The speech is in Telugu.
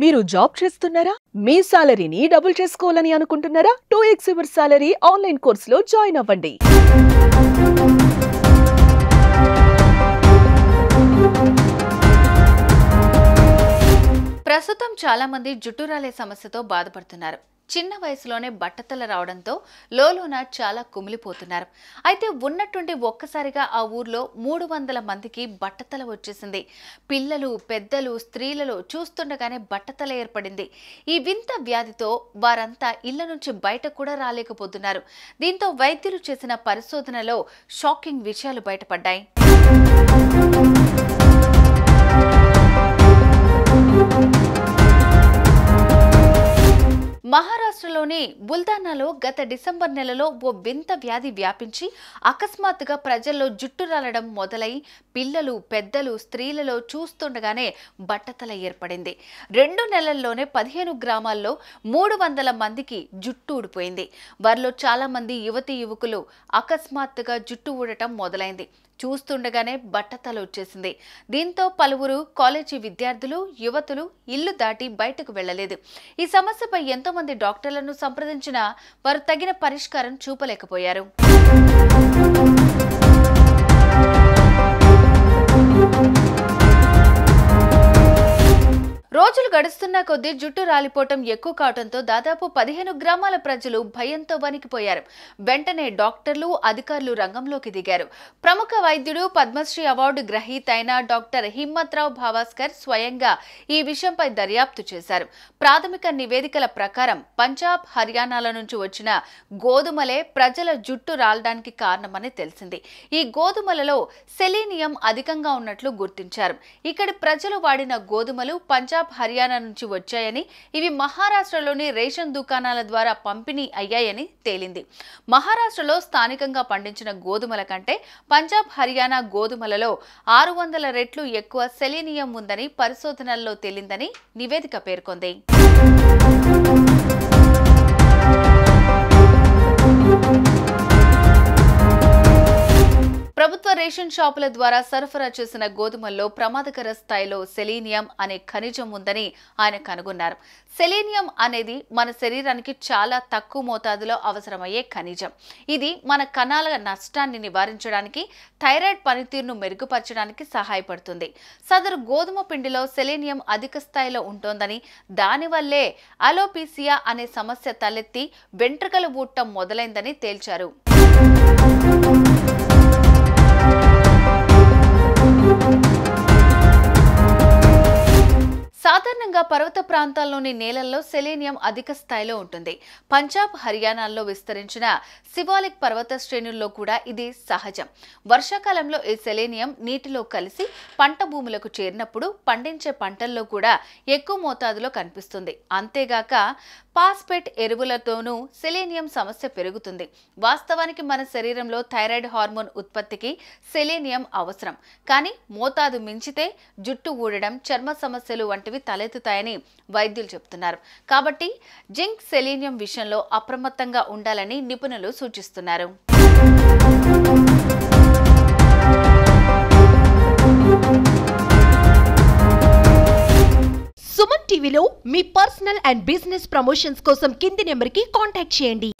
మీరు జాబ్ చేస్తున్నారా? మీ సాలరీని డబుల్ చేసుకోవాలని అనుకుంటున్నారా? 2x యువర్ సాలరీ ఆన్లైన్ కోర్సులో జాయిన్ అవ్వండి. ప్రస్తుతం చాలా మంది జుట్టు రాలే సమస్యతో బాధపడుతున్నారు. చిన్న వయసులోనే బట్టతల రావడంతో లోలోన చాలా కుమిలిపోతున్నారు. అయితే ఉన్నట్టుండి ఒక్కసారిగా ఆ ఊర్లో 300 మందికి బట్టతల వచ్చేసింది. పిల్లలు, పెద్దలు, స్త్రీలలో చూస్తుండగానే బట్టతల ఏర్పడింది. ఈ వింత వ్యాధితో వారంతా ఇళ్ల నుంచి బయట కూడా రాలేకపోతున్నారు. దీంతో వైద్యులు చేసిన పరిశోధనలో షాకింగ్ విషయాలు బయటపడ్డాయి. మహారాష్ట్రలోని బుల్దానాలో గత డిసెంబర్ నెలలో ఓ వింత వ్యాధి వ్యాపించి అకస్మాత్తుగా ప్రజల్లో జుట్టు రాలడం మొదలై పిల్లలు, పెద్దలు, స్త్రీలలో చూస్తుండగానే బట్టతల ఏర్పడింది. 2 నెలల్లోనే 15 గ్రామాల్లో 300 మందికి జుట్టు ఊడిపోయింది. వారిలో చాలా మంది యువతీ యువకులు అకస్మాత్తుగా జుట్టు ఊడటం మొదలైంది. చూస్తుండగానే బట్టతల వచ్చేసింది. దీంతో పలువురు కాలేజీ విద్యార్థులు, యువతులు ఇల్లు దాటి బయటకు వెళ్లలేదు. ఈ సమస్యపై ఎంతో మంది డాక్టర్లను సంప్రదించినా వారు తగిన పరిష్కారం చూపలేకపోయారు. రోజులు గడుస్తున్న కొద్దీ జుట్టు రాలిపోవటం ఎక్కువ కావడంతో దాదాపు 15 గ్రామాల ప్రజలు భయంతో వణికిపోయారు. వెంటనే డాక్టర్లు, అధికారులు రంగంలోకి దిగారు. ప్రముఖ వైద్యుడు, పద్మశ్రీ అవార్డు గ్రహీత అయిన డాక్టర్ హిమ్మత్రావు భావాస్కర్ స్వయంగా ఈ విషయంపై దర్యాప్తు చేశారు. ప్రాథమిక నివేదికల ప్రకారం పంజాబ్, హర్యానాల నుంచి వచ్చిన గోధుమలే ప్రజల జుట్టు రాలడానికి కారణమని తెలిసింది. ఈ గోధుమలలో సెలీనియం అధికంగా ఉన్నట్లు గుర్తించారు. ఇక్కడి ప్రజలు వాడిన గోధుమలు పంజాబ్, హర్యానా నుంచి వచ్చాయని, ఇవి మహారాష్ట్రలోని రేషన్ దుకాణాల ద్వారా పంపిణీ అయ్యాయని తేలింది. మహారాష్ట్రలో స్థానికంగా పండించిన గోధుమల కంటే పంజాబ్, హర్యానా గోధుమలలో 600 రెట్లు ఎక్కువ సెలీనియం ఉందని పరిశోధనల్లో తేలిందని నివేదిక పేర్కొంది. ప్రభుత్వ రేషన్ షాపుల ద్వారా సరఫరా చేసిన గోధుమల్లో ప్రమాదకర స్థాయిలో సెలీనియం అనే ఖనిజం ఉందని ఆయన కనుగొన్నారు. సెలీనియం అనేది మన శరీరానికి చాలా తక్కువ మోతాదులో అవసరమయ్యే ఖనిజం. ఇది మన కణాల నష్టాన్ని నివారించడానికి, థైరాయిడ్ పనితీరును మెరుగుపరచడానికి సహాయపడుతుంది. సదరు గోధుమ పిండిలో సెలీనియం అధిక స్థాయిలో ఉంటోందని, దానివల్లే అలోపీసియా అనే సమస్య తలెత్తి వెంట్రుకలు ఊడటం మొదలైందని తేల్చారు. సాధారణంగా పర్వత ప్రాంతాల్లోని నేలల్లో సెలీనియం అధిక స్థాయిలో ఉంటుంది. పంజాబ్, హర్యానాల్లో విస్తరించిన సివాలిక్ పర్వత శ్రేణుల్లో కూడా ఇది సహజం. వర్షాకాలంలో ఈ సెలీనియం నీటిలో కలిసి పంట భూములకు చేరినప్పుడు పండించే పంటల్లో కూడా ఎక్కువ మోతాదులో కనిపిస్తుంది. అంతేగాక ఫాస్ఫేట్ ఎరువులతోనూ సెలీనియం సమస్య పెరుగుతుంది. వాస్తవానికి మన శరీరంలో థైరాయిడ్ హార్మోన్ ఉత్పత్తికి సెలీనియం అవసరం. కానీ మోతాదు మించితే జుట్టు ఊడడం, చర్మ సమస్యలు వంటివి తలెత్తుతాయని వైద్యులు చెబుతున్నారు. కాబట్టి జింక్, సెలీనియం విషయంలో అప్రమత్తంగా ఉండాలని నిపుణులు సూచిస్తున్నారు. సుమన్ టీవీలో మీ పర్సనల్ అండ్ బిజినెస్ ప్రమోషన్స్ కోసం కింది నెంబర్కి కాంటాక్ట్ చేయండి.